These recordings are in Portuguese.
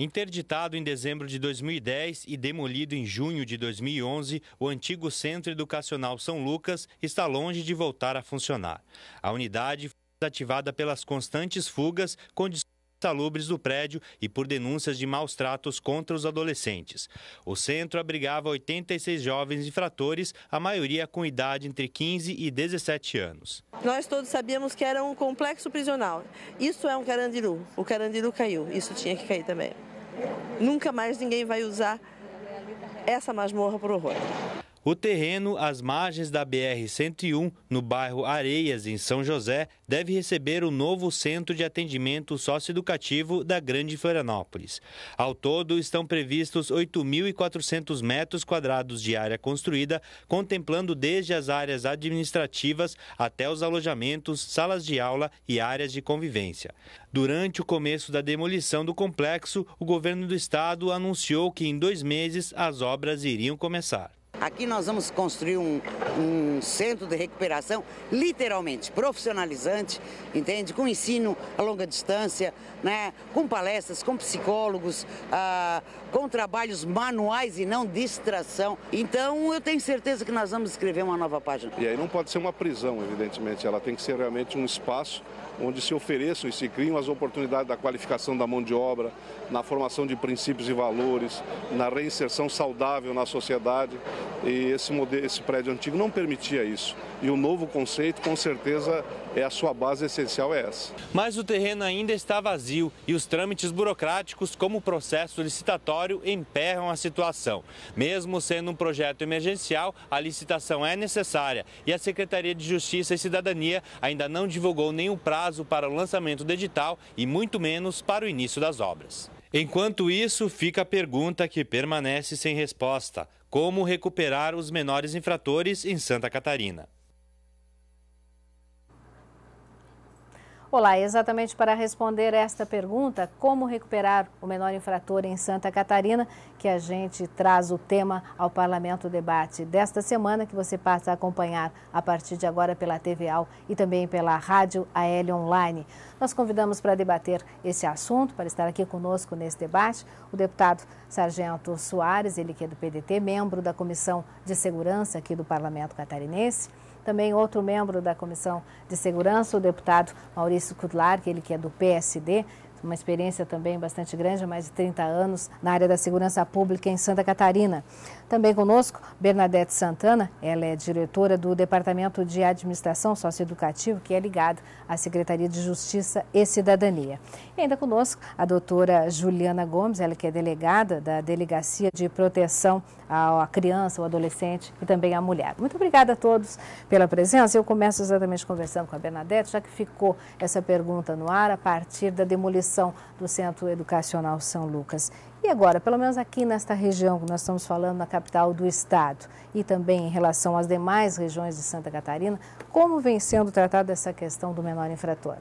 Interditado em dezembro de 2010 e demolido em junho de 2011, o antigo Centro Educacional São Lucas está longe de voltar a funcionar. A unidade foi desativada pelas constantes fugas, condições insalubres do prédio e por denúncias de maus tratos contra os adolescentes. O centro abrigava 86 jovens infratores, a maioria com idade entre 15 e 17 anos. Nós todos sabíamos que era um complexo prisional. Isso é um Carandiru. O Carandiru caiu. Isso tinha que cair também. Nunca mais ninguém vai usar essa masmorra por horror. O terreno às margens da BR-101, no bairro Areias, em São José, deve receber o novo Centro de Atendimento Socioeducativo da Grande Florianópolis. Ao todo, estão previstos 8.400 metros quadrados de área construída, contemplando desde as áreas administrativas até os alojamentos, salas de aula e áreas de convivência. Durante o começo da demolição do complexo, o governo do estado anunciou que em 2 meses as obras iriam começar. Aqui nós vamos construir um centro de recuperação, literalmente, profissionalizante, entende? Com ensino a longa distância, né? Com palestras, com psicólogos, com trabalhos manuais e não distração. Então, eu tenho certeza que nós vamos escrever uma nova página. E aí não pode ser uma prisão, evidentemente, ela tem que ser realmente um espaço onde se ofereçam e se criam as oportunidades da qualificação da mão de obra, na formação de princípios e valores, na reinserção saudável na sociedade. E esse prédio antigo não permitia isso. E o novo conceito, com certeza, a sua base essencial é essa. Mas o terreno ainda está vazio e os trâmites burocráticos, como o processo licitatório, emperram a situação. Mesmo sendo um projeto emergencial, a licitação é necessária e a Secretaria de Justiça e Cidadania ainda não divulgou nenhum prazo para o lançamento do edital e muito menos para o início das obras. Enquanto isso, fica a pergunta que permanece sem resposta: como recuperar os menores infratores em Santa Catarina? Olá, exatamente para responder esta pergunta, como recuperar o menor infrator em Santa Catarina, que a gente traz o tema ao Parlamento Debate desta semana, que você passa a acompanhar a partir de agora pela TVAL e também pela Rádio AL Online. Nós convidamos para debater esse assunto, para estar aqui conosco nesse debate, o deputado Sargento Soares, ele que é do PDT, membro da Comissão de Segurança aqui do Parlamento Catarinense. Também outro membro da Comissão de Segurança, o deputado Maurício Kudlar, ele que é do PSD, uma experiência também bastante grande, há mais de 30 anos na área da segurança pública em Santa Catarina. Também conosco, Bernadette Santana, ela é diretora do Departamento de Administração Socioeducativa, que é ligado à Secretaria de Justiça e Cidadania. E ainda conosco a doutora Juliana Gomes, ela que é delegada da Delegacia de Proteção à Criança, ao Adolescente e também à Mulher. Muito obrigada a todos pela presença. Eu começo exatamente conversando com a Bernadette, já que ficou essa pergunta no ar a partir da demolição do Centro Educacional São Lucas. E agora, pelo menos aqui nesta região que nós estamos falando, na capital do estado, e também em relação às demais regiões de Santa Catarina, como vem sendo tratada essa questão do menor infrator?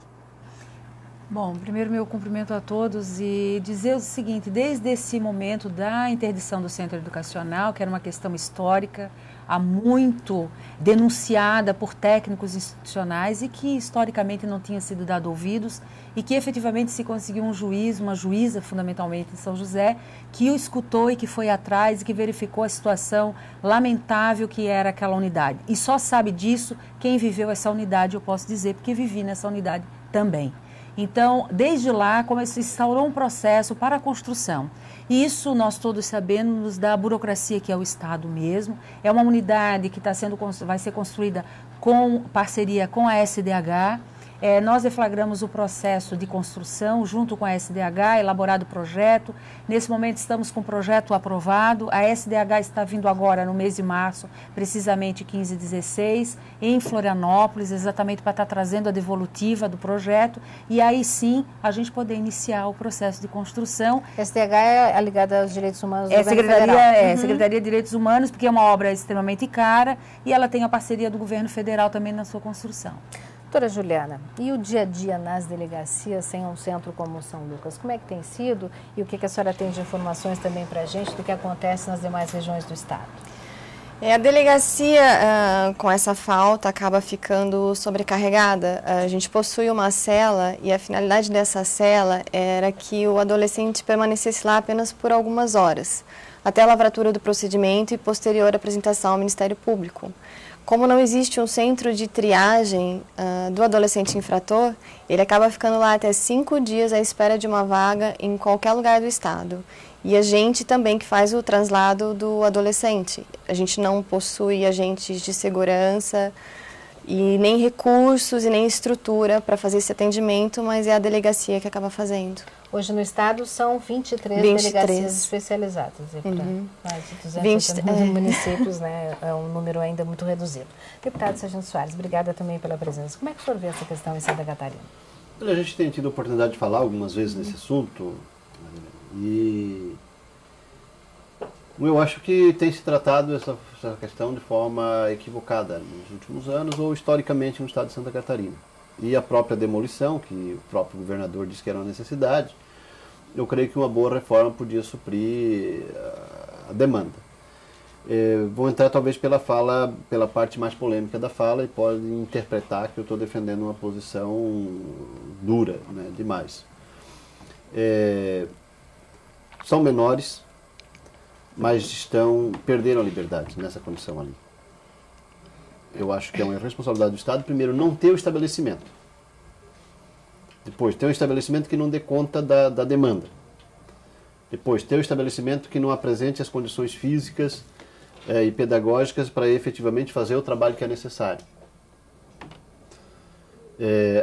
Bom, primeiro meu cumprimento a todos e dizer o seguinte: desde esse momento da interdição do centro educacional, que era uma questão histórica, há muito denunciada por técnicos institucionais e que historicamente não tinha sido dado ouvidos, e que efetivamente se conseguiu um juiz, uma juíza fundamentalmente em São José, que o escutou e que foi atrás e que verificou a situação lamentável que era aquela unidade. E só sabe disso quem viveu essa unidade, eu posso dizer, porque vivi nessa unidade também. Então, desde lá, se instaurou um processo para a construção. Isso nós todos sabemos da burocracia que é o Estado mesmo. É uma unidade que vai ser construída com parceria com a SDH. Nós deflagramos o processo de construção junto com a SDH, elaborado o projeto. Nesse momento estamos com o projeto aprovado. A SDH está vindo agora no mês de março, precisamente 15 e 16, em Florianópolis, exatamente para estar trazendo a devolutiva do projeto. E aí sim a gente poder iniciar o processo de construção. A SDH é ligada aos direitos humanos do governo federal. Secretaria de Direitos Humanos, porque é uma obra extremamente cara e ela tem a parceria do governo federal também na sua construção. Doutora Juliana, e o dia a dia nas delegacias sem um centro como o São Lucas? Como é que tem sido e o que a senhora tem de informações também para a gente do que acontece nas demais regiões do estado? A delegacia, com essa falta, acaba ficando sobrecarregada. A gente possui uma cela e a finalidade dessa cela era que o adolescente permanecesse lá apenas por algumas horas, até a lavratura do procedimento e posterior apresentação ao Ministério Público. Como não existe um centro de triagem do adolescente infrator, ele acaba ficando lá até 5 dias à espera de uma vaga em qualquer lugar do estado. E a gente também que faz o translado do adolescente. A gente não possui agentes de segurança e nem recursos e nem estrutura para fazer esse atendimento, mas é a delegacia que acaba fazendo. Hoje no estado são 23 delegacias especializadas. E para mais de 200 municípios, né, é um número ainda muito reduzido. Deputado Sargento Soares, obrigada também pela presença. Como é que o senhor vê essa questão em Santa Catarina? A gente tem tido a oportunidade de falar algumas vezes nesse assunto. E eu acho que tem se tratado essa questão de forma equivocada nos últimos anos ou historicamente no estado de Santa Catarina. E a própria demolição, que o próprio governador disse que era uma necessidade, eu creio que uma boa reforma podia suprir a demanda. Vou entrar talvez pela parte mais polêmica da fala e pode interpretar que eu estou defendendo uma posição dura, né, demais. São menores, mas perderam a liberdade nessa condição ali. Eu acho que é uma irresponsabilidade do Estado, primeiro, não ter o estabelecimento. Depois, ter um estabelecimento que não dê conta da demanda. Depois, ter um estabelecimento que não apresente as condições físicas e pedagógicas para efetivamente fazer o trabalho que é necessário.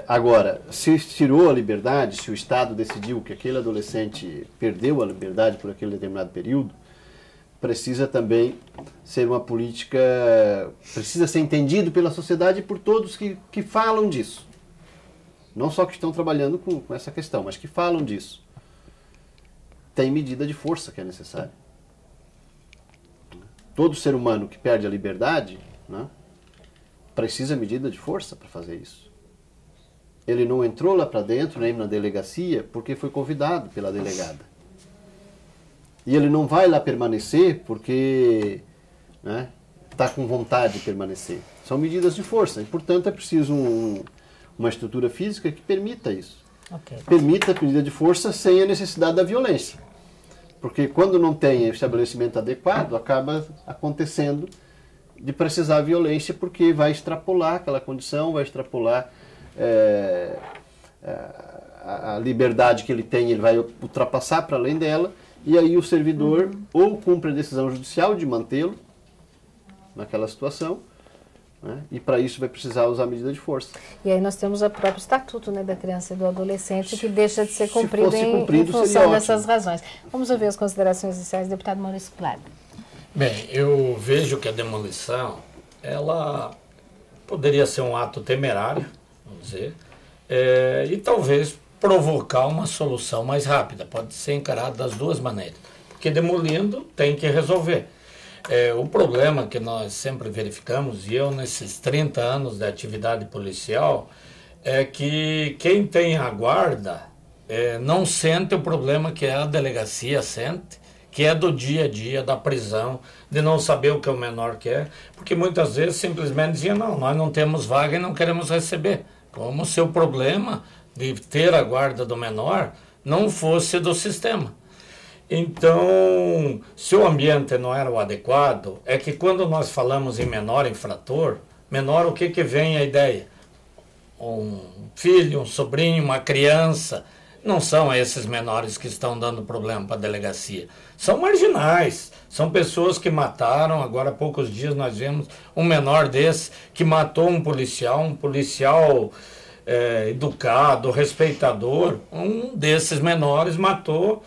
Agora, se tirou a liberdade, se o Estado decidiu que aquele adolescente perdeu a liberdade por aquele determinado período, precisa também ser uma política, precisa ser entendido pela sociedade e por todos que falam disso. Não só que estão trabalhando com essa questão, mas que falam disso. Tem medida de força que é necessária. Todo ser humano que perde a liberdade, né, precisa de medida de força para fazer isso. Ele não entrou lá para dentro, nem na delegacia, porque foi convidado pela delegada. E ele não vai lá permanecer porque está com vontade de permanecer. São medidas de força e, portanto, é preciso uma estrutura física que permita isso. Okay. Permita a medida de força sem a necessidade da violência. Porque quando não tem estabelecimento adequado, acaba acontecendo de precisar a violência porque vai extrapolar aquela condição, vai extrapolar a liberdade que ele tem, ele vai ultrapassar para além dela, e aí o servidor ou cumpre a decisão judicial de mantê-lo naquela situação, né, e para isso vai precisar usar medida de força. E aí nós temos o próprio estatuto, né, da criança e do adolescente que deixa de ser cumprido em função dessas razões. Vamos ouvir as considerações iniciais do deputado Maurício Claro. Bem, eu vejo que a demolição, ela poderia ser um ato temerário, vamos dizer, e talvez provocar uma solução mais rápida. Pode ser encarado das duas maneiras. Porque demolindo tem que resolver. O problema que nós sempre verificamos, e eu nesses 30 anos de atividade policial, é que quem tem a guarda não sente o problema que a delegacia sente, que é do dia a dia, da prisão, de não saber o que o menor quer, porque muitas vezes simplesmente diziam, não, nós não temos vaga e não queremos receber. Como se o problema de ter a guarda do menor não fosse do sistema. Então, se o ambiente não era o adequado, é que quando nós falamos em menor infrator, menor o que vem a ideia? Um filho, um sobrinho, uma criança. Não são esses menores que estão dando problema para a delegacia. São marginais, são pessoas que mataram. Agora há poucos dias nós vimos um menor desse que matou um policial educado, respeitador. Um desses menores matou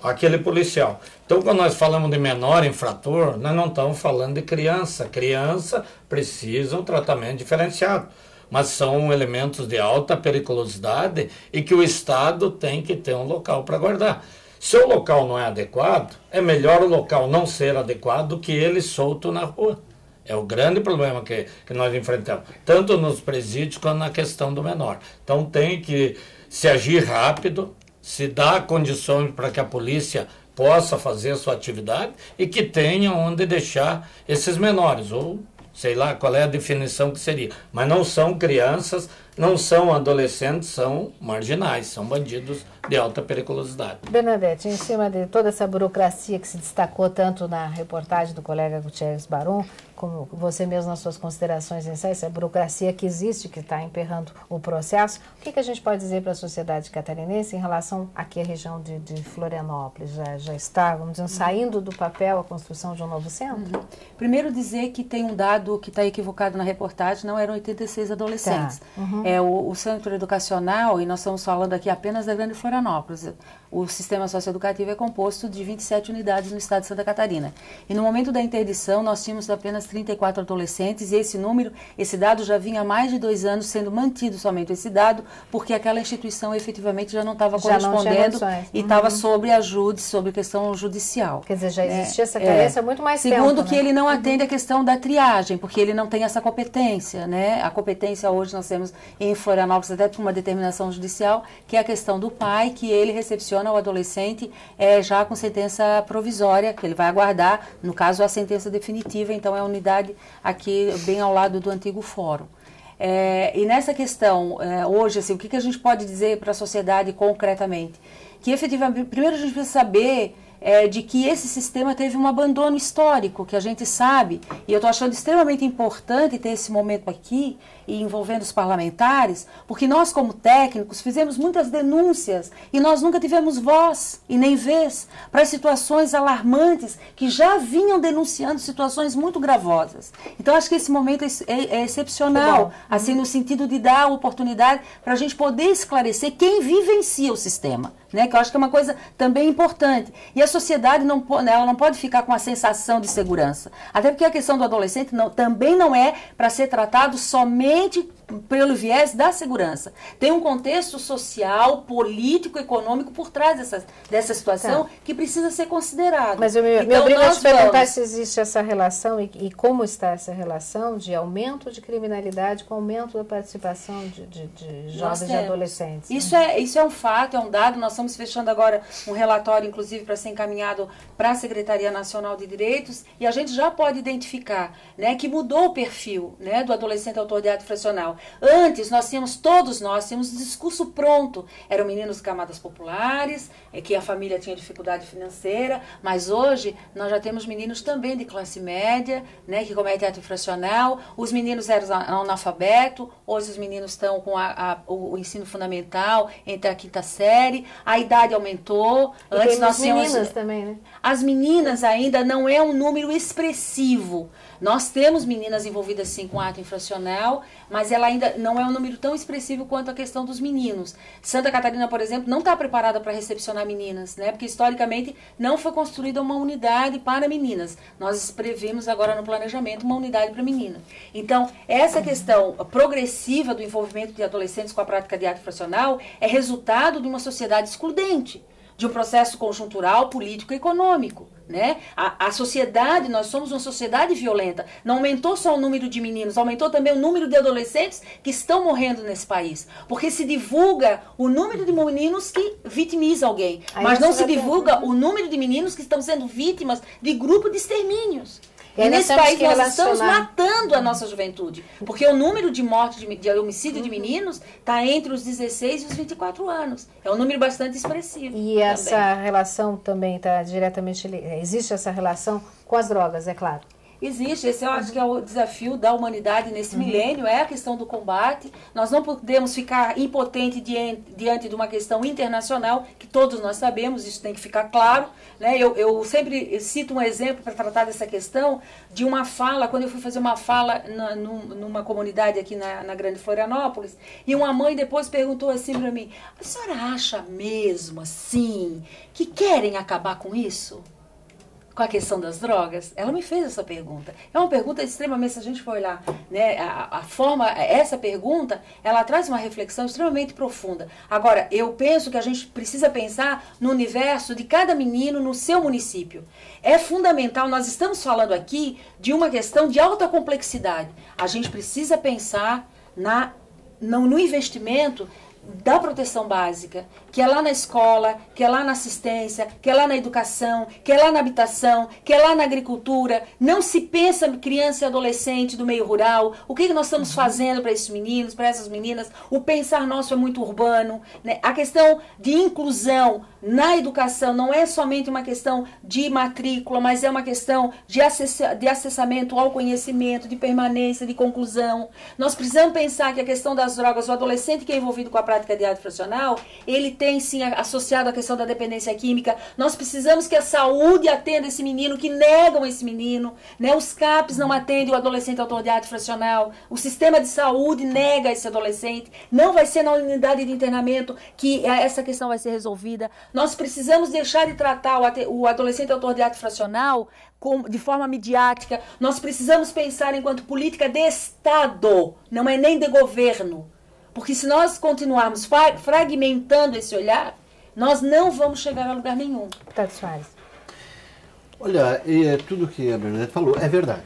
aquele policial. Então, quando nós falamos de menor infrator, nós não estamos falando de criança. Criança precisa um tratamento diferenciado, mas são elementos de alta periculosidade e que o Estado tem que ter um local para guardar. Se o local não é adequado, é melhor o local não ser adequado do que ele solto na rua. É o grande problema que nós enfrentamos, tanto nos presídios quanto na questão do menor. Então tem que se agir rápido, se dar condições para que a polícia possa fazer a sua atividade e que tenha onde deixar esses menores, ou sei lá qual é a definição que seria. Mas não são crianças, não são adolescentes, são marginais, são bandidos de alta periculosidade. Bernadette, em cima de toda essa burocracia que se destacou tanto na reportagem do colega Gutierrez Baron, como você mesmo nas suas considerações iniciais, essa burocracia que existe, que está emperrando o processo, o que a gente pode dizer para a sociedade catarinense em relação aqui à região de Florianópolis? Já está, vamos dizer, saindo do papel a construção de um novo centro? Primeiro dizer que tem um dado que está equivocado na reportagem, não eram 86 adolescentes. Tá. É o centro educacional, e nós estamos falando aqui apenas da Grande Florianópolis. O sistema socioeducativo é composto de 27 unidades no estado de Santa Catarina. E no momento da interdição, nós tínhamos apenas 34 adolescentes, e esse dado já vinha há mais de 2 anos sendo mantido somente esse dado, porque aquela instituição efetivamente já não estava correspondendo e estava sob ajude, sobre questão judicial. Quer dizer, já existia essa carência há muito mais tempo. Segundo, que ele não atende a questão da triagem, porque ele não tem essa competência, né? A competência hoje nós temos em Florianópolis, até por uma determinação judicial, que é a questão do pai, que ele recepciona o adolescente já com sentença provisória, que ele vai aguardar, no caso, a sentença definitiva. Então é a unidade aqui bem ao lado do antigo fórum. E nessa questão, hoje, assim, o que a gente pode dizer para a sociedade concretamente? Que efetivamente, primeiro a gente precisa saber de que esse sistema teve um abandono histórico, que a gente sabe, e eu estou achando extremamente importante ter esse momento aqui, e envolvendo os parlamentares, porque nós, como técnicos, fizemos muitas denúncias e nós nunca tivemos voz e nem vez para situações alarmantes que já vinham denunciando situações muito gravosas. Então, acho que esse momento é excepcional, assim, no sentido de dar a oportunidade para a gente poder esclarecer quem vivencia o sistema, né? Que eu acho que é uma coisa também importante. E a sociedade ela não pode ficar com a sensação de segurança. Até porque a questão do adolescente também não é para ser tratado somente pelo viés da segurança. Tem um contexto social, político, econômico por trás dessa situação que precisa ser considerado. Mas eu me obrigo a te perguntar se existe essa relação e como está essa relação de aumento de criminalidade com aumento da participação de jovens e adolescentes. Isso é um fato, é um dado. Nós estamos fechando agora um relatório, inclusive, para ser encaminhado para a Secretaria Nacional de Direitos, e a gente já pode identificar, né, que mudou o perfil, né, do adolescente autor de ato infracional. Antes, todos nós tínhamos o discurso pronto. Eram meninos de camadas populares, que a família tinha dificuldade financeira, mas hoje nós já temos meninos também de classe média, né, que cometem ato infracional. Os meninos eram analfabetos, hoje os meninos estão com o ensino fundamental, entre a 5ª série, a idade aumentou. E antes nós tínhamos meninas também, né? As meninas ainda não é um número expressivo. Nós temos meninas envolvidas sim com ato infracional, mas ela ainda não é um número tão expressivo quanto a questão dos meninos. Santa Catarina, por exemplo, não está preparada para recepcionar meninas, né? Porque historicamente não foi construída uma unidade para meninas. Nós previmos agora no planejamento uma unidade para menina. Então, essa questão progressiva do envolvimento de adolescentes com a prática de ato infracional é resultado de uma sociedade excludente, de um processo conjuntural, político e econômico. Né? A sociedade, nós somos uma sociedade violenta. Não aumentou só o número de meninos, aumentou também o número de adolescentes que estão morrendo nesse país. Porque se divulga o número de meninos que vitimizam alguém, mas não se divulga o número de meninos que estão sendo vítimas de grupo de extermínios. E nesse país nós estamos matando a nossa juventude, porque o número de mortes, de homicídio de meninos está entre os 16 e os 24 anos. É um número bastante expressivo. E essa relação também está diretamente... Existe essa relação com as drogas, é claro. Existe, esse eu acho que é o desafio da humanidade nesse milênio, é a questão do combate. Nós não podemos ficar impotentes diante de uma questão internacional, que todos nós sabemos, isso tem que ficar claro. Né? Eu sempre cito um exemplo para tratar dessa questão, de uma fala, quando eu fui fazer uma fala numa comunidade aqui na Grande Florianópolis, e uma mãe depois perguntou assim para mim: a senhora acha mesmo assim que querem acabar com isso? Com a questão das drogas? Ela me fez essa pergunta. É uma pergunta extremamente, se a gente for olhar, né, essa pergunta, ela traz uma reflexão extremamente profunda. Agora, eu penso que a gente precisa pensar no universo de cada menino no seu município. É fundamental, nós estamos falando aqui de uma questão de alta complexidade. A gente precisa pensar no investimento da proteção básica, que é lá na escola, que é lá na assistência, que é lá na educação, que é lá na habitação, que é lá na agricultura. Não se pensa criança e adolescente do meio rural. O que nós estamos fazendo para esses meninos, para essas meninas? O pensar nosso é muito urbano, né? A questão de inclusão na educação não é somente uma questão de matrícula, mas é uma questão de acessamento ao conhecimento, de permanência, de conclusão. Nós precisamos pensar que a questão das drogas, o adolescente que é envolvido com a prática de ato infracional, ele tem sim associado a questão da dependência química. Nós precisamos que a saúde atenda esse menino, que negam esse menino, né? Os CAPs não atendem o adolescente autor de ato infracional, o sistema de saúde nega esse adolescente. Não vai ser na unidade de internamento que essa questão vai ser resolvida. Nós precisamos deixar de tratar o adolescente autor de ato infracional de forma midiática. Nós precisamos pensar enquanto política de Estado, não é nem de governo. Porque se nós continuarmos fragmentando esse olhar, nós não vamos chegar a lugar nenhum. Deputado Soares. Olha, tudo que a Bernadette falou é verdade.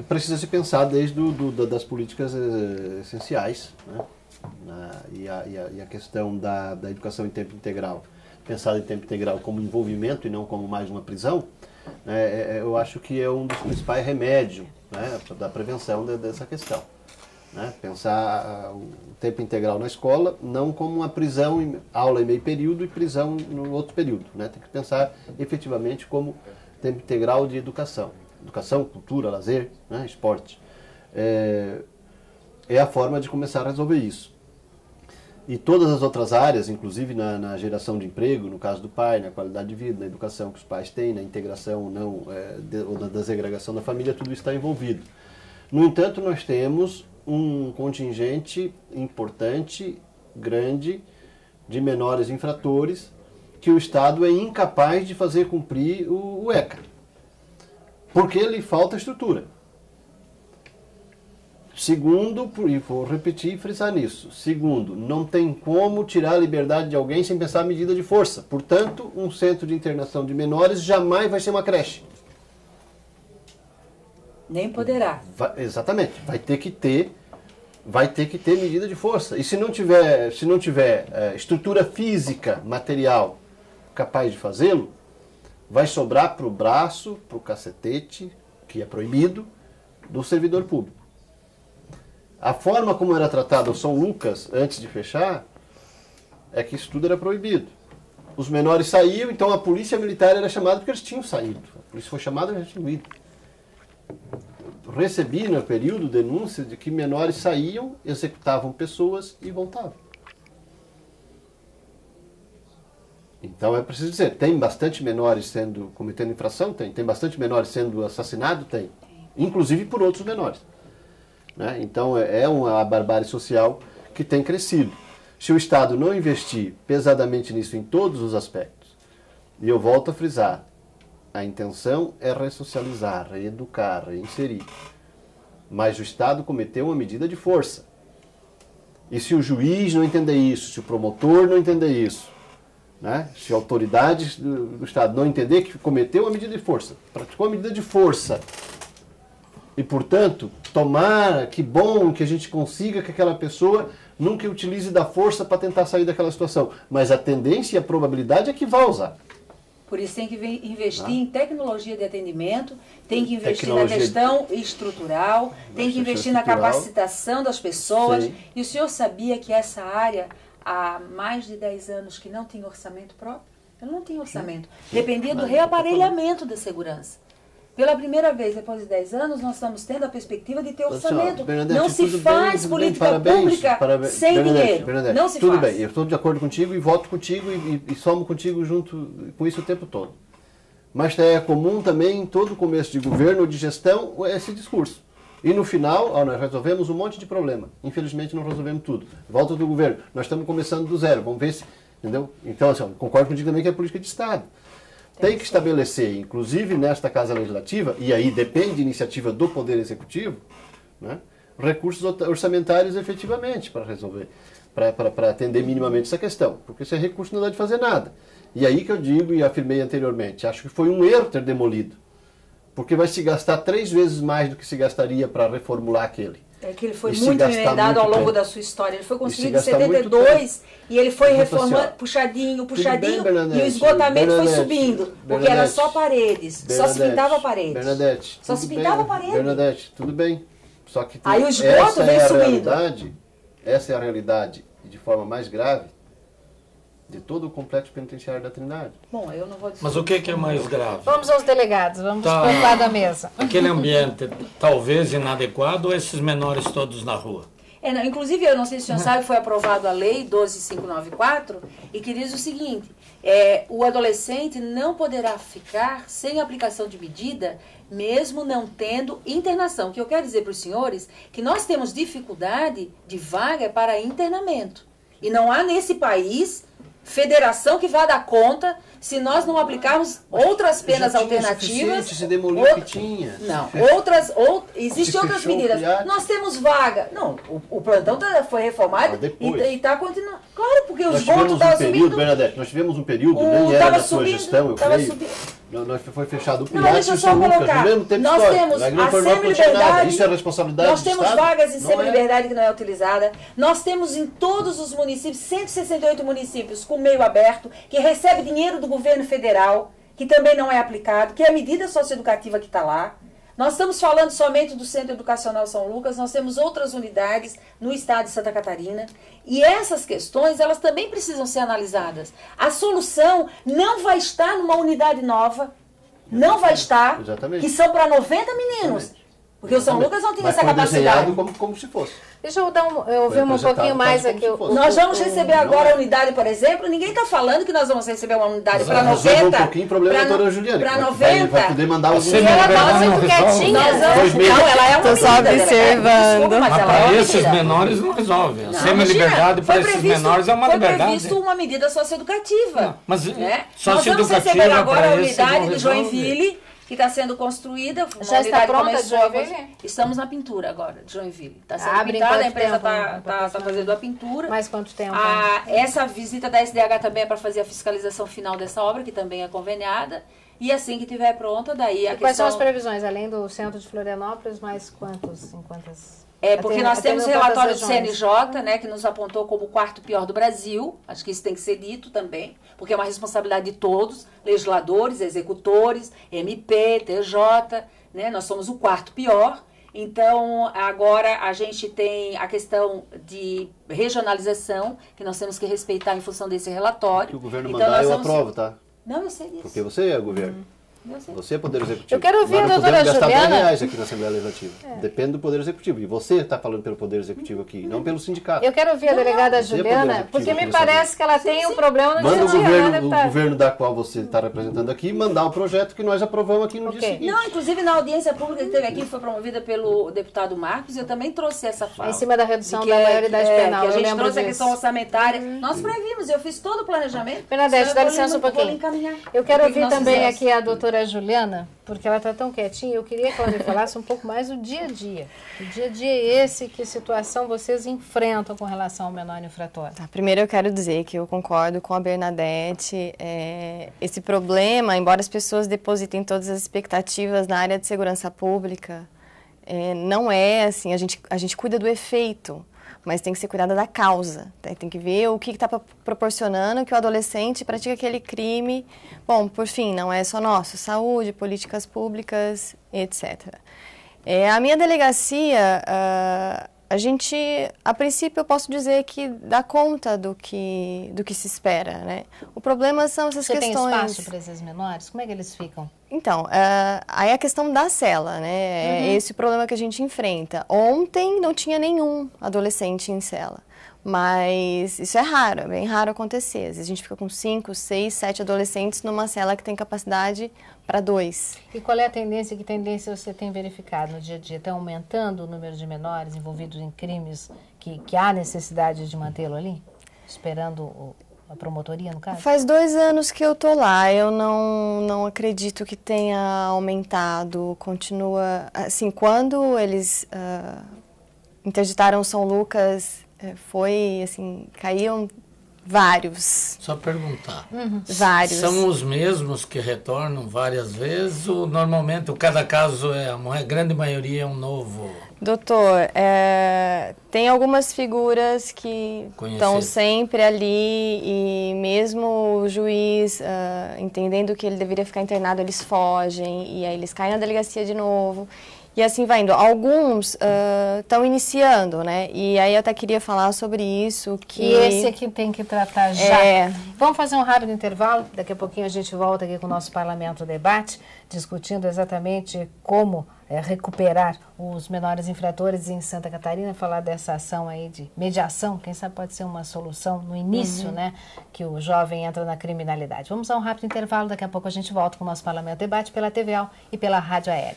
Precisa se pensar desde das políticas essenciais, né? E a questão da educação em tempo integral, pensada em tempo integral como envolvimento e não como mais uma prisão, eu acho que é um dos principais remédios, né, da prevenção dessa questão. Né? Pensar o tempo integral na escola não como uma prisão em aula em meio período e prisão no outro período. Né? Tem que pensar efetivamente como tempo integral de educação. Educação, cultura, lazer, né? Esporte. É a forma de começar a resolver isso. E todas as outras áreas, inclusive na geração de emprego, no caso do pai, na qualidade de vida, na educação que os pais têm, na integração ou na desagregação da família, tudo isso está envolvido. No entanto, nós temos um contingente importante, grande, de menores infratores, que o Estado é incapaz de fazer cumprir o ECA. Porque lhe falta estrutura. Segundo, e vou repetir e frisar nisso, segundo, não tem como tirar a liberdade de alguém sem pensar a medida de força. Portanto, um centro de internação de menores jamais vai ser uma creche. Nem poderá. Exatamente. Vai ter que ter medida de força. E se não tiver estrutura física, material, capaz de fazê-lo, vai sobrar para o braço, para o cacetete, que é proibido, do servidor público. A forma como era tratado o São Lucas, antes de fechar, é que isso tudo era proibido. Os menores saíam, então a polícia militar era chamada porque eles tinham saído. A polícia foi chamada e já tinham ido. Recebi, no período, denúncias de que menores saíam, executavam pessoas e voltavam. Então é preciso dizer, tem bastante menores cometendo infração? Tem bastante menores sendo assassinados? Tem. Inclusive por outros menores. Né? Então é uma barbárie social que tem crescido. Se o Estado não investir pesadamente nisso em todos os aspectos, e eu volto a frisar, a intenção é ressocializar, reeducar, reinserir. Mas o Estado cometeu uma medida de força. E se o juiz não entender isso, se o promotor não entender isso, né? Se autoridades do Estado não entender que cometeu uma medida de força, praticou uma medida de força, e, portanto, que bom que a gente consiga que aquela pessoa nunca utilize da força para tentar sair daquela situação. Mas a tendência e a probabilidade é que vá usar. Por isso tem que investir em tecnologia de atendimento, tem que investir na questão estrutural, tem que investir na capacitação das pessoas. Sim. E o senhor sabia que essa área, há mais de 10 anos, que não tem orçamento próprio? Ela não tem orçamento. Dependia do reaparelhamento da segurança. Pela primeira vez, depois de 10 anos, nós estamos tendo a perspectiva de ter orçamento. Não se faz política pública sem dinheiro. Não se faz. Tudo bem, eu estou de acordo contigo e voto contigo e somo contigo junto com isso o tempo todo. Mas é comum também em todo começo de governo ou de gestão esse discurso. E no final, nós resolvemos um monte de problema. Infelizmente não resolvemos tudo. Volta do governo, nós estamos começando do zero, vamos ver se... Entendeu? Então, assim, concordo contigo também que é política de Estado. Tem que estabelecer, inclusive nesta Casa Legislativa, e aí depende de iniciativa do Poder Executivo, né, recursos orçamentários efetivamente para resolver, para atender minimamente essa questão. Porque sem recurso não dá de fazer nada. E aí que eu digo e afirmei anteriormente, acho que foi um erro ter demolido. porque vai se gastar 3 vezes mais do que se gastaria para reformular aquele. É que ele foi muito emendado ao longo da sua história. Ele foi construído em 72 e ele foi reformando, puxadinho, e o esgotamento foi subindo, porque era só paredes, só se pintava paredes. Bernadette, só se pintava paredes. Bernadette, tudo bem. Só que aí o esgoto vem subindo. Essa é a realidade, e de forma mais grave, de todo o complexo penitenciário da Trindade. Bom, eu não vou Mas o que é mais grave? Vamos aos delegados, vamos para da mesa. Aquele ambiente talvez inadequado ou esses menores todos na rua? Não, inclusive, eu não sei se o senhor sabe, foi aprovado a lei 12594 e que diz o seguinte, o adolescente não poderá ficar sem aplicação de medida, mesmo não tendo internação. O que eu quero dizer para os senhores que nós temos dificuldade de vaga para internamento. E não há nesse país federação que vá dar conta se nós não aplicarmos outras penas alternativas. Se demoliu o que tinha. Não, existem outras medidas. Nós temos vaga. Não, o plantão foi reformado e está continuando. Claro, porque os votos estavam subindo. Bernadette, nós tivemos um período, nem era da sua gestão, eu creio. Foi fechado o Pilates e o São Lucas, no mesmo tempo nós temos a semi-liberdade, isso é responsabilidade nós temos vagas em semi-liberdade que não é utilizada, nós temos em todos os municípios, 168 municípios com meio aberto, que recebe dinheiro do governo federal, que também não é aplicado, que é a medida socioeducativa que está lá. Nós estamos falando somente do Centro Educacional São Lucas, nós temos outras unidades no estado de Santa Catarina, e essas questões, elas também precisam ser analisadas. A solução não vai estar numa unidade nova, não vai estar, exatamente, que são para 90 meninos, exatamente, porque o São Lucas não tinha essa capacidade. Como se fosse. Deixa eu ouvir um pouquinho mais aqui. Nós vamos receber agora a unidade, por exemplo. Ninguém está falando que nós vamos receber uma unidade para 90. Um pouquinho problema da doutora Juliana. Para 90. Vai poder mandar os ela estava muito quietinha. Não, ela é uma Estou só observando. Mas para esses menores não resolve. A semi-liberdade para esses menores é uma liberdade. Foi previsto uma medida socioeducativa. Mas nós vamos receber agora a unidade de Joinville, que está sendo construída. Já está pronta de Joinville? Estamos na pintura agora, de Joinville. Está sendo pintada, a empresa está fazendo a pintura. Mais quanto tempo? Essa visita da SDH também é para fazer a fiscalização final dessa obra, que também é conveniada. E assim que estiver pronta, daí a questão... Quais são as previsões? Além do centro de Florianópolis, mais quantos? Em quantas... Porque nós temos o relatório do CNJ, né, que nos apontou como o 4º pior do Brasil. Acho que isso tem que ser dito também, porque é uma responsabilidade de todos, legisladores, executores, MP, TJ, né, nós somos o 4º pior. Então, agora a gente tem a questão de regionalização, que nós temos que respeitar em função desse relatório. Que o governo mandar, eu aprovo, tá? Não, eu sei disso. Porque você é o governo. Você é Poder Executivo. Eu quero ouvir a doutora Juliana. Nós podemos gastar R$10 aqui na Assembleia Legislativa. Depende do Poder Executivo. E você está falando pelo Poder Executivo aqui, não pelo sindicato. Eu quero ouvir a delegada Juliana, porque me parece que ela tem um problema no dia a dia. Manda o governo da qual você está representando aqui mandar o projeto que nós aprovamos aqui no dia seguinte. Não, inclusive na audiência pública que teve aqui, que foi promovida pelo deputado Marcos, eu também trouxe essa fala. Em cima da redução da maioridade penal, que a gente trouxe a questão orçamentária. Nós previmos, eu fiz todo o planejamento. Bernadette, dá licença um pouquinho. Eu quero ouvir também aqui a doutora Juliana, porque ela está tão quietinha, eu queria que ela me falasse um pouco mais do dia a dia. O dia a dia é esse, que situação vocês enfrentam com relação ao menor infrator? Primeiro eu quero dizer que eu concordo com a Bernadette. Esse problema, embora as pessoas depositem todas as expectativas na área de segurança pública, não é assim, a gente cuida do efeito, mas tem que ser cuidado da causa. Tem que ver o que está proporcionando que o adolescente pratique aquele crime. Bom, por fim, não é só nosso, saúde, políticas públicas, etc. A minha delegacia, a princípio eu posso dizer que dá conta do que se espera, né? O problema são essas questões... Você tem espaço para esses menores? Como é que eles ficam? Então, aí a questão da cela, né? É esse o problema que a gente enfrenta. Ontem não tinha nenhum adolescente em cela, mas isso é raro, é bem raro acontecer. Às vezes a gente fica com 5, 6, 7 adolescentes numa cela que tem capacidade para 2. E qual é a tendência, que tendência você tem verificado no dia a dia? Está aumentando o número de menores envolvidos em crimes que há necessidade de mantê-lo ali? Esperando a promotoria, no caso? Faz 2 anos que eu tô lá, eu não acredito que tenha aumentado, continua... Assim, quando eles interditaram São Lucas, foi, assim, caíam Vários. Só perguntar. Vários. São os mesmos que retornam várias vezes ou normalmente cada caso a grande maioria é um novo? Doutor, tem algumas figuras que estão sempre ali e mesmo o juiz entendendo que ele deveria ficar internado, eles fogem e aí eles caem na delegacia de novo. E assim vai indo. Alguns estão iniciando, né? E aí eu até queria falar sobre isso. E esse aqui tem que tratar já. Vamos fazer um rápido intervalo. Daqui a pouquinho a gente volta aqui com o nosso Parlamento Debate, discutindo exatamente como recuperar os menores infratores em Santa Catarina, falar dessa ação aí de mediação, quem sabe pode ser uma solução no início, né? Que o jovem entra na criminalidade. Vamos a um rápido intervalo. Daqui a pouco a gente volta com o nosso Parlamento Debate pela TVAL e pela Rádio AL.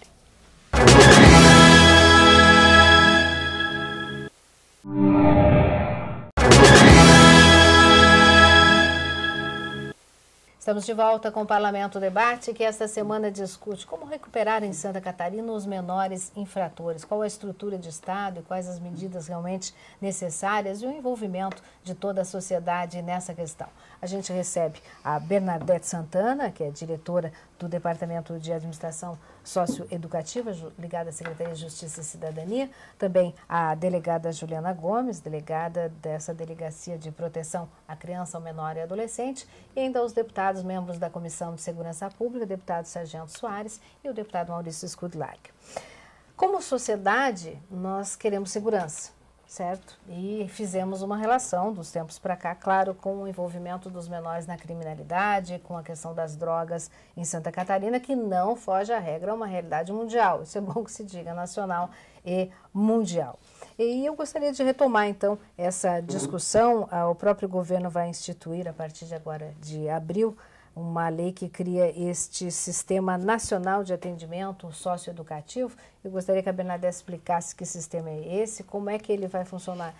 Estamos de volta com o Parlamento Debate, que esta semana discute como recuperar em Santa Catarina os menores infratores, qual a estrutura de Estado e quais as medidas realmente necessárias e o envolvimento de toda a sociedade nessa questão. A gente recebe a Bernadette Santana, que é diretora do Departamento de Administração Socioeducativa, ligada à Secretaria de Justiça e Cidadania, também a delegada Juliana Gomes, delegada dessa Delegacia de Proteção à Criança, ao Menor e Adolescente, e ainda os deputados membros da Comissão de Segurança Pública, o deputado Sargento Soares e o deputado Maurício Skudlark. Como sociedade, nós queremos segurança, certo? E fizemos uma relação dos tempos para cá, claro, com o envolvimento dos menores na criminalidade, com a questão das drogas em Santa Catarina, que não foge à regra, é uma realidade mundial. Isso é bom que se diga, nacional e mundial. E eu gostaria de retomar, então, essa discussão. O próprio governo vai instituir, a partir de agora, de abril, uma lei que cria este Sistema Nacional de Atendimento Socioeducativo. Eu gostaria que a Bernadette explicasse que sistema é esse, como é que ele vai funcionar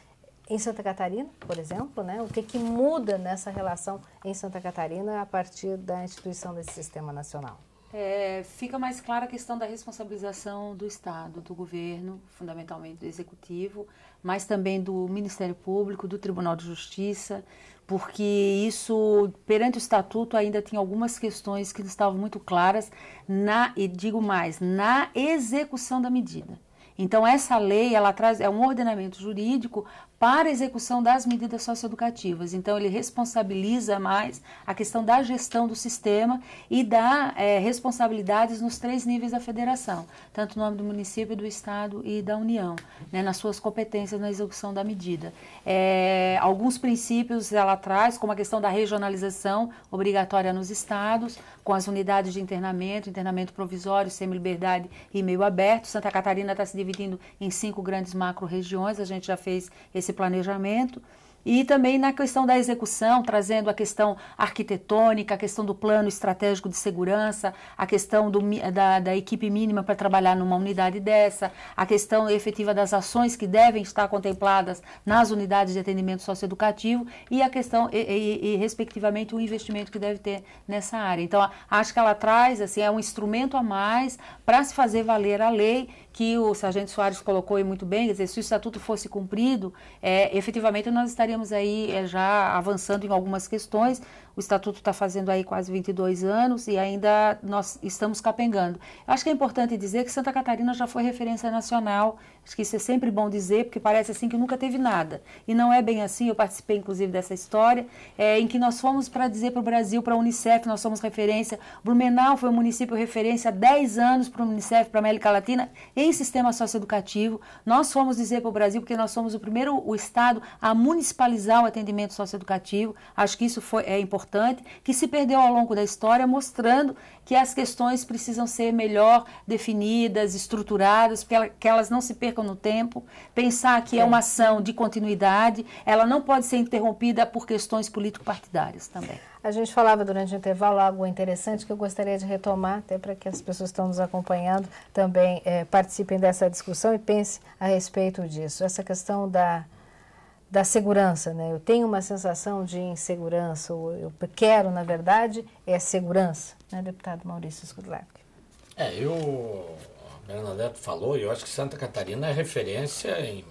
em Santa Catarina, por exemplo, né? O que muda nessa relação em Santa Catarina a partir da instituição desse Sistema Nacional? Fica mais clara a questão da responsabilização do Estado, do governo, fundamentalmente do Executivo, mas também do Ministério Público, do Tribunal de Justiça, porque isso, perante o Estatuto, ainda tinha algumas questões que não estavam muito claras, e digo mais, na execução da medida. Então, essa lei, ela traz um ordenamento jurídico para a execução das medidas socioeducativas. Então, ele responsabiliza mais a questão da gestão do sistema e dá responsabilidades nos 3 níveis da federação, tanto no âmbito do município, do Estado e da União, né, nas suas competências na execução da medida. Alguns princípios ela traz, como a questão da regionalização obrigatória nos estados, com as unidades de internamento provisório, semi-liberdade e meio aberto. Santa Catarina está se dividindo em 5 grandes macro-regiões, a gente já fez esse planejamento. E também na questão da execução, trazendo a questão arquitetônica, a questão do plano estratégico de segurança, a questão da equipe mínima para trabalhar numa unidade dessa, a questão efetiva das ações que devem estar contempladas nas unidades de atendimento socioeducativo e a questão, respectivamente, o investimento que deve ter nessa área. Então, acho que ela traz, assim, um instrumento a mais para se fazer valer a lei, que o Sargento Soares colocou aí muito bem, quer dizer, se o Estatuto fosse cumprido, efetivamente nós estaríamos aí já avançando em algumas questões. O Estatuto está fazendo aí quase 22 anos e ainda nós estamos capengando. Eu acho que é importante dizer que Santa Catarina já foi referência nacional, acho que isso é sempre bom dizer, porque parece assim que nunca teve nada. E não é bem assim, eu participei inclusive dessa história, em que nós fomos para dizer para o Brasil, para a Unicef, nós somos referência. Blumenau foi um município referência há 10 anos para o Unicef, para a América Latina, em sistema socioeducativo. Nós fomos dizer para o Brasil, porque nós somos o Estado a municipalizar o atendimento socioeducativo. Acho que isso é importante, que se perdeu ao longo da história, mostrando que as questões precisam ser melhor definidas, estruturadas, que elas não se percam no tempo. Pensar que é uma ação de continuidade, ela não pode ser interrompida por questões político-partidárias também. A gente falava durante o intervalo algo interessante que eu gostaria de retomar, até para que as pessoas que estão nos acompanhando também participem dessa discussão e pensem a respeito disso. Essa questão da segurança, né? Eu tenho uma sensação de insegurança, eu quero, na verdade, segurança, né, deputado Maurício Skudlark? A Bernadette falou, e eu acho que Santa Catarina é referência em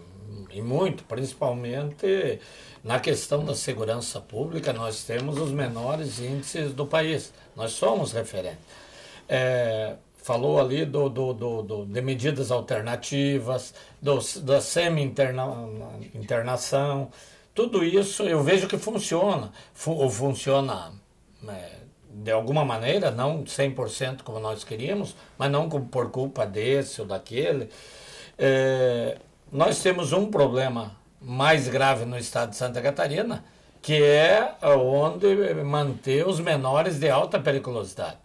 e muito, principalmente na questão da segurança pública, nós temos os menores índices do país. Nós somos referentes. Falou ali de medidas alternativas, da semi-internação. Tudo isso eu vejo que funciona. Funciona de alguma maneira, não 100% como nós queríamos, mas não por culpa desse ou daquele. Nós temos um problema mais grave no estado de Santa Catarina, que é onde manter os menores de alta periculosidade.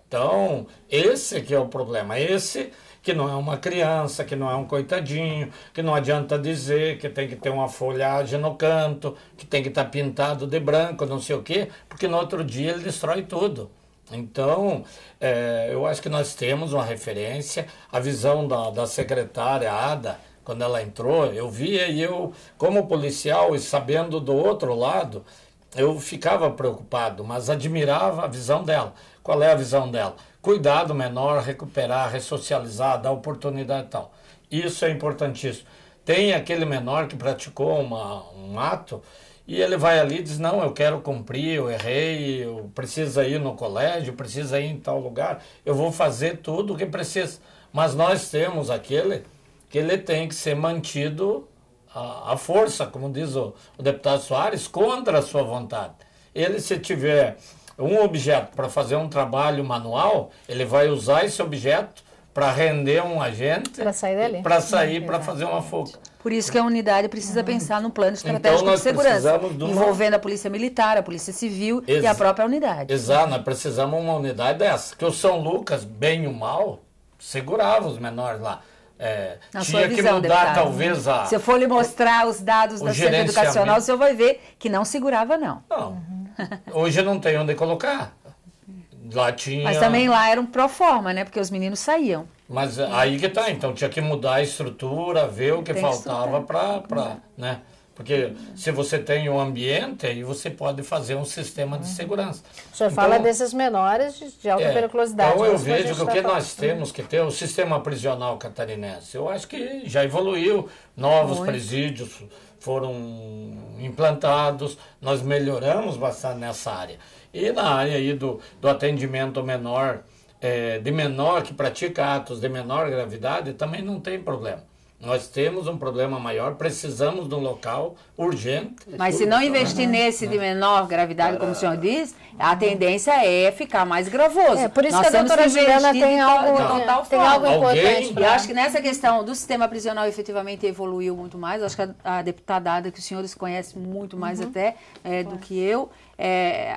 Então, esse que é o problema. Esse que não é uma criança, que não é um coitadinho, que não adianta dizer que tem que ter uma folhagem no canto, que tem que estar pintado de branco, não sei o quê, porque no outro dia ele destrói tudo. Então, eu acho que nós temos uma referência, a visão da secretária Ada, quando ela entrou, eu via e eu, como policial e sabendo do outro lado, eu ficava preocupado, mas admirava a visão dela. Qual é a visão dela? Cuidar do menor, recuperar, ressocializar, dar oportunidade e tal. Isso é importantíssimo. Tem aquele menor que praticou um ato e ele vai ali e diz, não, eu quero cumprir, eu errei, eu preciso ir no colégio, preciso ir em tal lugar, eu vou fazer tudo o que precisa. Mas nós temos aquele que ele tem que ser mantido à força, como diz o deputado Soares, contra a sua vontade. Ele, se tiver um objeto para fazer um trabalho manual, ele vai usar esse objeto para render um agente, para sair dali, para sair, para fazer uma fuga. Por isso que a unidade precisa pensar num plano estratégico então, de segurança, uma... envolvendo a Polícia Militar, a Polícia Civil e a própria unidade. Exato, nós precisamos de uma unidade dessa, que o São Lucas, bem ou mal, segurava os menores lá. Tinha que mudar, deputado, talvez, se eu for lhe mostrar os dados da Centro Educacional, o senhor vai ver que não segurava, não. Não. Hoje não tem onde colocar. Lá tinha... Mas também lá era um pro-forma, né? Porque os meninos saíam. Mas aí que tá, então tinha que mudar a estrutura, ver o que faltava para, né? Porque se você tem um ambiente, aí você pode fazer um sistema de segurança. O senhor fala desses menores de alta periculosidade. Então eu vejo que o que nós temos que ter, o sistema prisional catarinense, eu acho que já evoluiu, novos presídios foram implantados, nós melhoramos bastante nessa área. E na área aí do atendimento menor, de menor que pratica atos de menor gravidade, também não tem problema. Nós temos um problema maior, precisamos de um local urgente. Mas se não investir nesse de menor gravidade, como o senhor diz, a tendência é ficar mais gravoso. Por isso que a doutora Juliana tem algo importante. Eu acho que nessa questão do sistema prisional efetivamente evoluiu muito mais. Eu acho que a deputada Ada, que os senhores conhecem muito mais até do que eu,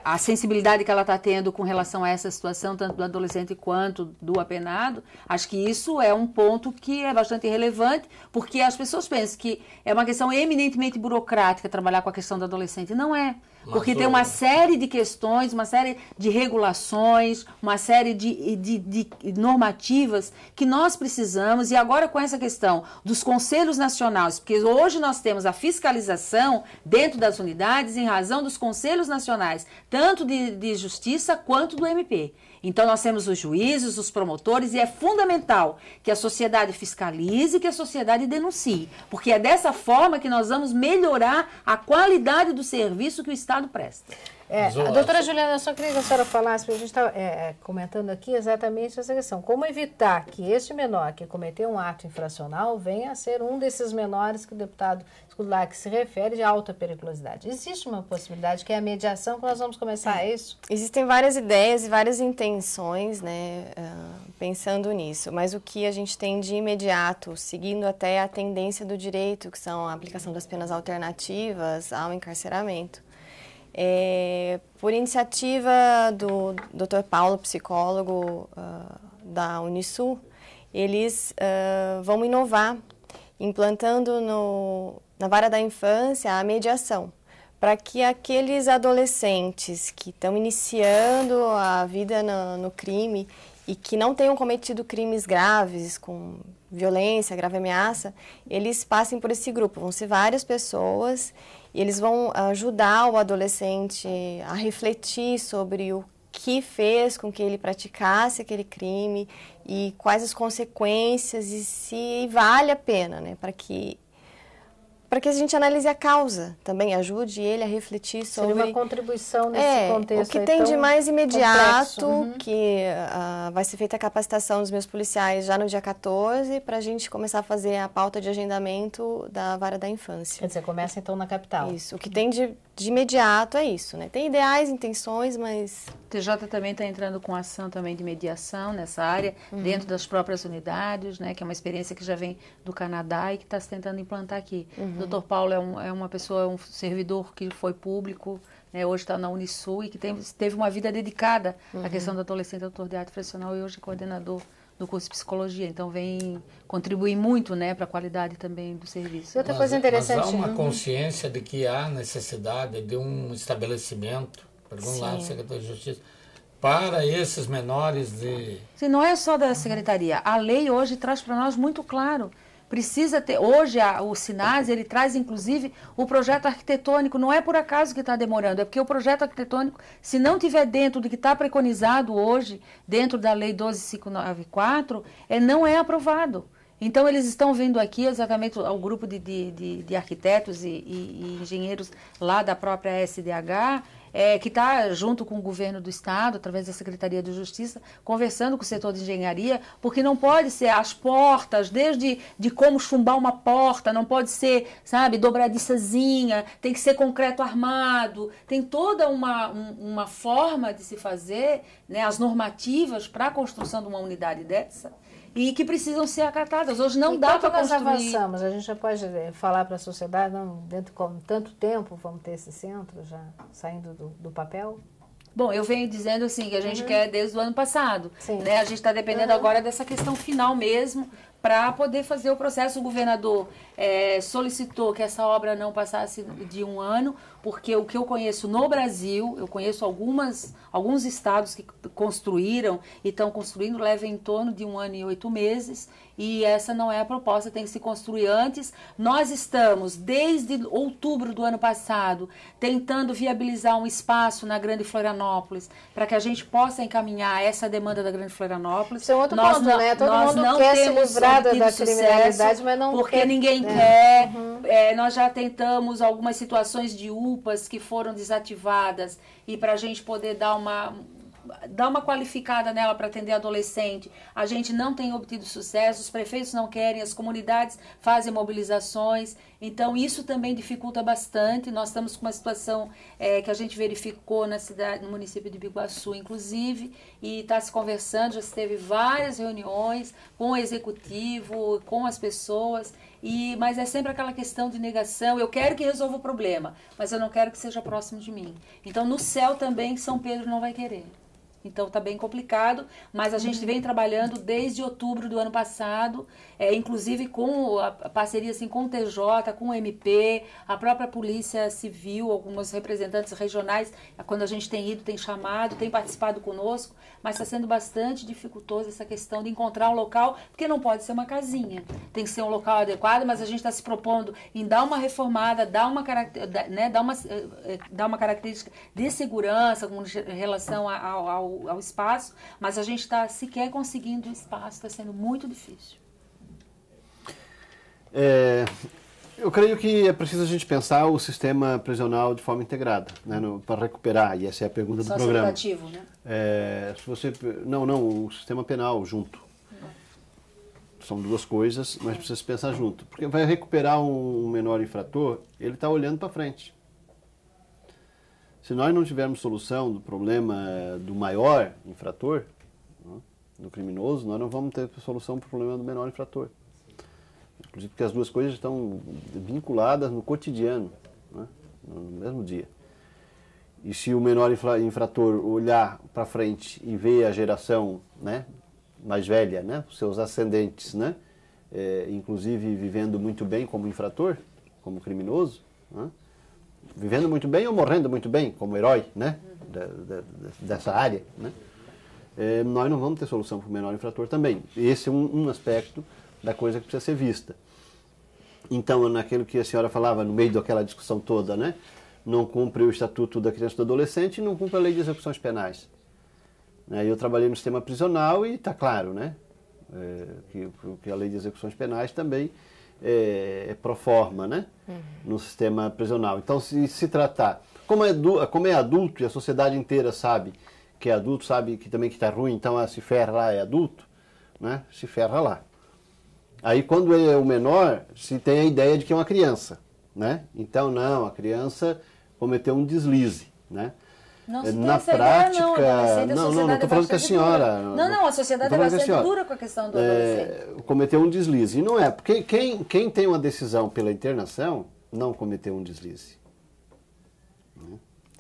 a sensibilidade que ela está tendo com relação a essa situação, tanto do adolescente quanto do apenado, acho que isso é um ponto que é bastante relevante, porque as pessoas pensam que é uma questão eminentemente burocrática trabalhar com a questão do adolescente. Não é. Porque tem uma série de questões, uma série de regulações, uma série de normativas que nós precisamos, e agora com essa questão dos conselhos nacionais, porque hoje nós temos a fiscalização dentro das unidades em razão dos conselhos nacionais, tanto de justiça quanto do MP. Então nós temos os juízes, os promotores, e é fundamental que a sociedade fiscalize, que a sociedade denuncie, porque é dessa forma que nós vamos melhorar a qualidade do serviço que o Estado presta. A doutora Juliana, eu só queria que a senhora falasse, porque a gente está comentando aqui exatamente essa questão. Como evitar que este menor que cometeu um ato infracional venha a ser um desses menores que o deputado Skudlak se refere de alta periculosidade? Existe uma possibilidade que é a mediação, que nós vamos começar isso? Existem várias ideias e várias intenções, né, pensando nisso, mas o que a gente tem de imediato, seguindo até a tendência do direito, que são a aplicação das penas alternativas ao encarceramento. Por iniciativa do Dr. Paulo, psicólogo da Unisul, eles vão inovar, implantando na vara da infância a mediação, para que aqueles adolescentes que estão iniciando a vida no crime e que não tenham cometido crimes graves, com violência, grave ameaça, eles passem por esse grupo. Vão ser várias pessoas e eles vão ajudar o adolescente a refletir sobre o que fez com que ele praticasse aquele crime e quais as consequências e se vale a pena, né, para que para que a gente analise a causa, também ajude ele a refletir sobre... Seria uma contribuição nesse contexto. O que tem de mais imediato, complexo. que vai ser feita a capacitação dos meus policiais já no dia 14, para a gente começar a fazer a pauta de agendamento da Vara da Infância. Quer dizer, começa então na capital. Isso, o que tem de imediato é isso, né? Tem ideais, intenções, mas... O TJ também está entrando com ação também de mediação nessa área, dentro das próprias unidades, né? Que é uma experiência que já vem do Canadá e que está se tentando implantar aqui. O Dr. Paulo é uma pessoa, um servidor que foi público, né? Hoje está na Unisul e que teve uma vida dedicada à questão do adolescente autor de ato infracional e hoje é coordenador do curso de psicologia. Então vem contribuir muito, né, para a qualidade também do serviço. Outra coisa interessante. Mas há uma consciência de que há necessidade de um estabelecimento, pergunto lá, Secretaria de Justiça, para esses menores de... Sim, não é só da Secretaria. A lei hoje traz para nós muito claro. Precisa ter... Hoje o SINASE, ele traz inclusive o projeto arquitetônico. Não é por acaso que está demorando, é porque o projeto arquitetônico, se não tiver dentro do que está preconizado hoje, dentro da Lei 12.594, não é aprovado. Então, eles estão vendo aqui exatamente o grupo de arquitetos e engenheiros lá da própria SDH, que está junto com o governo do Estado, através da Secretaria de Justiça, conversando com o setor de engenharia, porque não pode ser as portas, desde de como chumbar uma porta, não pode ser, sabe, dobradiçazinha, tem que ser concreto armado, tem toda uma forma de se fazer, né, as normativas para a construção de uma unidade dessa, e que precisam ser acatadas. Hoje não dá para construir. Nós avançamos, a gente já pode falar para a sociedade, não, dentro de tanto tempo vamos ter esse centro já saindo do papel? Bom, eu venho dizendo assim que a gente quer desde o ano passado. Né? A gente está dependendo agora dessa questão final mesmo para poder fazer o processo. O governador solicitou que essa obra não passasse de 1 ano, porque o que eu conheço no Brasil, eu conheço alguns estados que construíram e estão construindo, leva em torno de 1 ano e 8 meses, e essa não é a proposta, tem que se construir antes. Nós estamos, desde outubro do ano passado, tentando viabilizar um espaço na Grande Florianópolis, para que a gente possa encaminhar essa demanda da Grande Florianópolis. Isso é outro ponto, né? Todo mundo quer se livrar da criminalidade, mas não porque ninguém quer. Nós já tentamos algumas situações de UPAs que foram desativadas, e para a gente poder dar uma qualificada nela para atender adolescente, a gente não tem obtido sucesso, os prefeitos não querem, as comunidades fazem mobilizações, então isso também dificulta bastante. Nós estamos com uma situação que a gente verificou no município de Biguaçu, inclusive, e está se conversando, já se teve várias reuniões com o executivo, com as pessoas, mas é sempre aquela questão de negação. Eu quero que resolva o problema, mas eu não quero que seja próximo de mim. Então no céu também São Pedro não vai querer. Então está bem complicado, mas a gente vem trabalhando desde outubro do ano passado, inclusive com a parceria assim, com o TJ, com o MP, a própria Polícia Civil, alguns representantes regionais, quando a gente tem ido, tem chamado, tem participado conosco, mas está sendo bastante dificultoso essa questão de encontrar um local, porque não pode ser uma casinha, tem que ser um local adequado, mas a gente está se propondo em dar uma reformada, dar uma característica de segurança com relação ao espaço, mas a gente está sequer conseguindo o espaço, está sendo muito difícil. Eu creio que é preciso a gente pensar o sistema prisional de forma integrada, né, para recuperar, e essa é a pergunta do programa. Educativo, né? Não, o sistema penal junto. São duas coisas, mas precisa pensar junto. Porque vai recuperar um menor infrator, ele está olhando para frente. Se nós não tivermos solução do problema do maior infrator, do criminoso, nós não vamos ter solução para o problema do menor infrator. Inclusive porque as duas coisas estão vinculadas no cotidiano, né, no mesmo dia. E se o menor infrator olhar para frente e ver a geração, né, mais velha, né, os seus ascendentes, né, inclusive vivendo muito bem como infrator, como criminoso, né, vivendo muito bem ou morrendo muito bem como herói, né, dessa área, né, nós não vamos ter solução para o menor infrator também. Esse é um aspecto da coisa que precisa ser vista. Então, naquilo que a senhora falava, no meio daquela discussão toda, né, não cumpre o Estatuto da Criança e do Adolescente e não cumpre a Lei de Execuções Penais. Eu trabalhei no sistema prisional e está claro, né, que a Lei de Execuções Penais também pro forma, né? No sistema prisional. Então, se tratar, como é adulto e a sociedade inteira sabe que é adulto, sabe que também que está ruim, então se ferra lá, é adulto, né? Se ferra lá. Aí quando é o menor, se tem a ideia de que é uma criança, né? Então não, a criança cometeu um deslize, né? Não se tem na essa prática, ideia, não estou falando que a senhora... Não, a sociedade é bastante dura com a questão do adolescente. Cometeu um deslize. E não é, porque quem tem uma decisão pela internação não cometeu um deslize.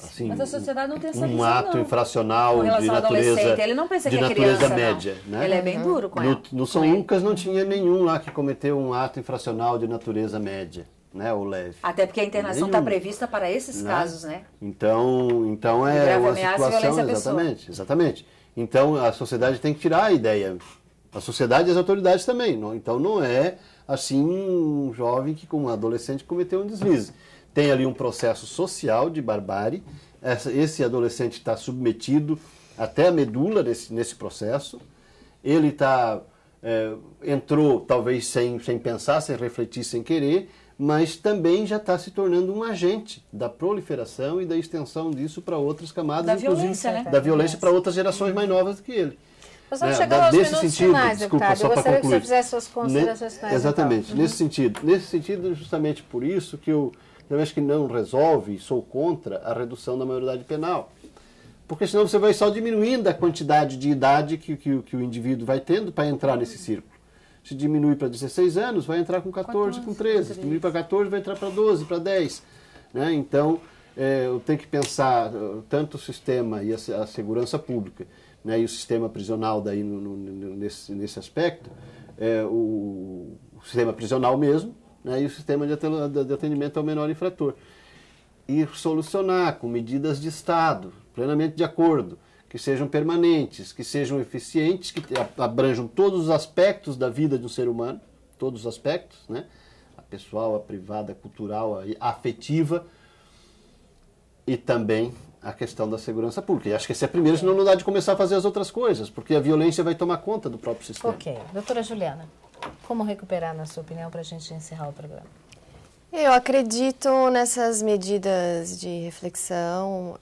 Assim, mas a sociedade não tem essa visão, um ato infracional de natureza, ele não pensa de que é natureza criança, média. Não. Né? Ele é bem duro com ela. No São Lucas não tinha nenhum lá que cometeu um ato infracional de natureza média, né, ou leve. Até porque a internação está prevista para esses casos, né? Então é uma situação, exatamente. Então a sociedade tem que tirar a ideia. A sociedade e as autoridades também. Então não é assim um jovem que, como um adolescente, cometeu um deslize. Tem ali um processo social de barbárie. Esse adolescente está submetido até a medula nesse processo. Ele entrou talvez sem pensar, sem refletir, sem querer, mas também já está se tornando um agente da proliferação e da extensão disso para outras camadas, da violência, né? Da violência para outras gerações mais novas do que ele. Nós vamos chegar aos minutos finais, deputado. Eu gostaria que você fizesse suas considerações finais. Exatamente, então. Nesse sentido, justamente por isso que eu acho que não resolve, e sou contra a redução da maioridade penal. Porque senão você vai só diminuindo a quantidade de idade que o indivíduo vai tendo para entrar nesse círculo. Se diminui para 16 anos, vai entrar com 14, com 13. Se diminuir para 14, vai entrar para 12, para 10. Né? Então, eu tenho que pensar tanto o sistema e a segurança pública, né, e o sistema prisional daí nesse aspecto, o sistema prisional mesmo, né, e o sistema de atendimento ao menor infrator. E solucionar com medidas de Estado, plenamente de acordo, que sejam permanentes, que sejam eficientes, que abranjam todos os aspectos da vida de um ser humano, todos os aspectos, né? A pessoal, a privada, a cultural, a afetiva, e também a questão da segurança pública. E acho que esse é primeiro, senão não dá de começar a fazer as outras coisas, porque a violência vai tomar conta do próprio sistema. Ok. Doutora Juliana, como recuperar, na sua opinião, para a gente encerrar o programa? Eu acredito nessas medidas de reflexão.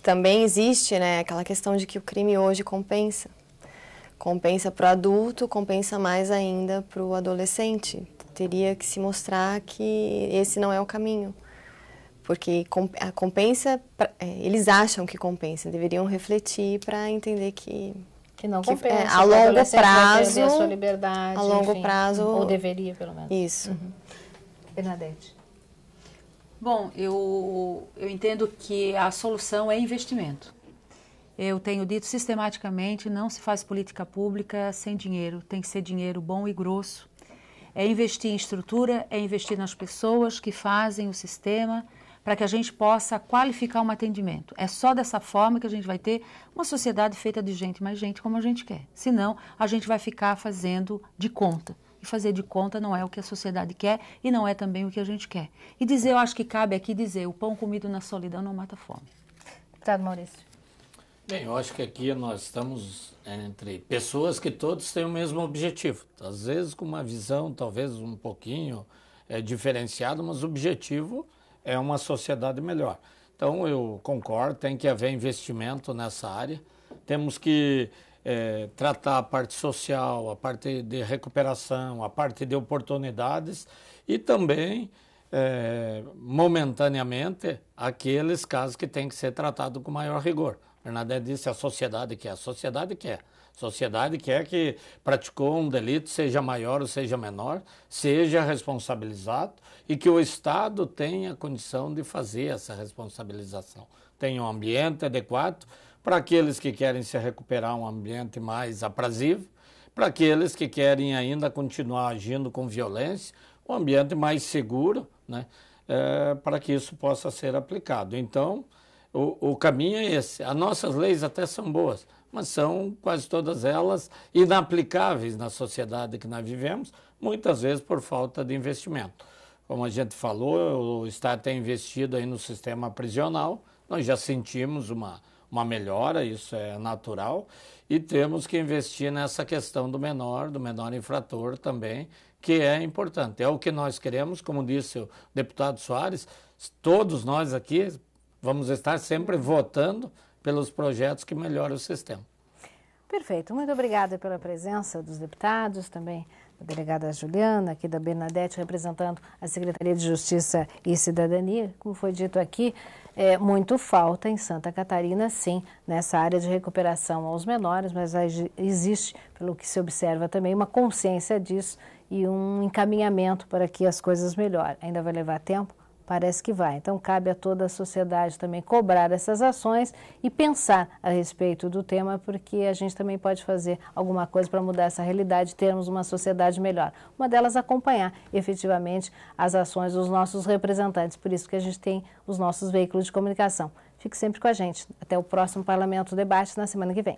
Também existe, né, aquela questão de que o crime hoje compensa. Compensa para o adulto, compensa mais ainda para o adolescente. Teria que se mostrar que esse não é o caminho. Porque compensa, eles acham que compensa, deveriam refletir para entender que não compensa. A longo prazo, a sua liberdade, a longo prazo, ou deveria pelo menos. Isso. Bernadette. Bom, eu entendo que a solução é investimento. Eu tenho dito sistematicamente, não se faz política pública sem dinheiro, tem que ser dinheiro bom e grosso. É investir em estrutura, é investir nas pessoas que fazem o sistema, para que a gente possa qualificar um atendimento. É só dessa forma que a gente vai ter uma sociedade feita de gente, mais gente como a gente quer. Senão, a gente vai ficar fazendo de conta. E fazer de conta não é o que a sociedade quer e não é também o que a gente quer. E dizer, eu acho que cabe aqui dizer, o pão comido na solidão não mata a fome. Deputado Maurício. Bem, eu acho que aqui nós estamos entre pessoas que todos têm o mesmo objetivo. Às vezes com uma visão talvez um pouquinho diferenciada, mas o objetivo é uma sociedade melhor. Então eu concordo, tem que haver investimento nessa área. Temos que tratar a parte social, a parte de recuperação, a parte de oportunidades e também, momentaneamente, aqueles casos que têm que ser tratados com maior rigor. Bernadette disse, a sociedade quer. A sociedade quer. A sociedade quer que praticou um delito, seja maior ou seja menor, seja responsabilizado e que o Estado tenha condição de fazer essa responsabilização. Tenha um ambiente adequado para aqueles que querem se recuperar, um ambiente mais aprazível, para aqueles que querem ainda continuar agindo com violência, um ambiente mais seguro, né, para que isso possa ser aplicado. Então, o caminho é esse. As nossas leis até são boas, mas são quase todas elas inaplicáveis na sociedade que nós vivemos, muitas vezes por falta de investimento. Como a gente falou, o Estado tem investido aí no sistema prisional, nós já sentimos uma melhora, isso é natural, e temos que investir nessa questão do menor infrator também, que é importante. É o que nós queremos, como disse o deputado Soares, todos nós aqui vamos estar sempre votando pelos projetos que melhoram o sistema. Perfeito. Muito obrigada pela presença dos deputados, também da delegada Juliana, aqui da Bernadette, representando a Secretaria de Justiça e Cidadania. Como foi dito aqui, muito falta em Santa Catarina, sim, nessa área de recuperação aos menores, mas existe, pelo que se observa também, uma consciência disso e um encaminhamento para que as coisas melhorem. Ainda vai levar tempo? Parece que vai. Então, cabe a toda a sociedade também cobrar essas ações e pensar a respeito do tema, porque a gente também pode fazer alguma coisa para mudar essa realidade e termos uma sociedade melhor. Uma delas, acompanhar efetivamente as ações dos nossos representantes. Por isso que a gente tem os nossos veículos de comunicação. Fique sempre com a gente. Até o próximo Parlamento Debate na semana que vem.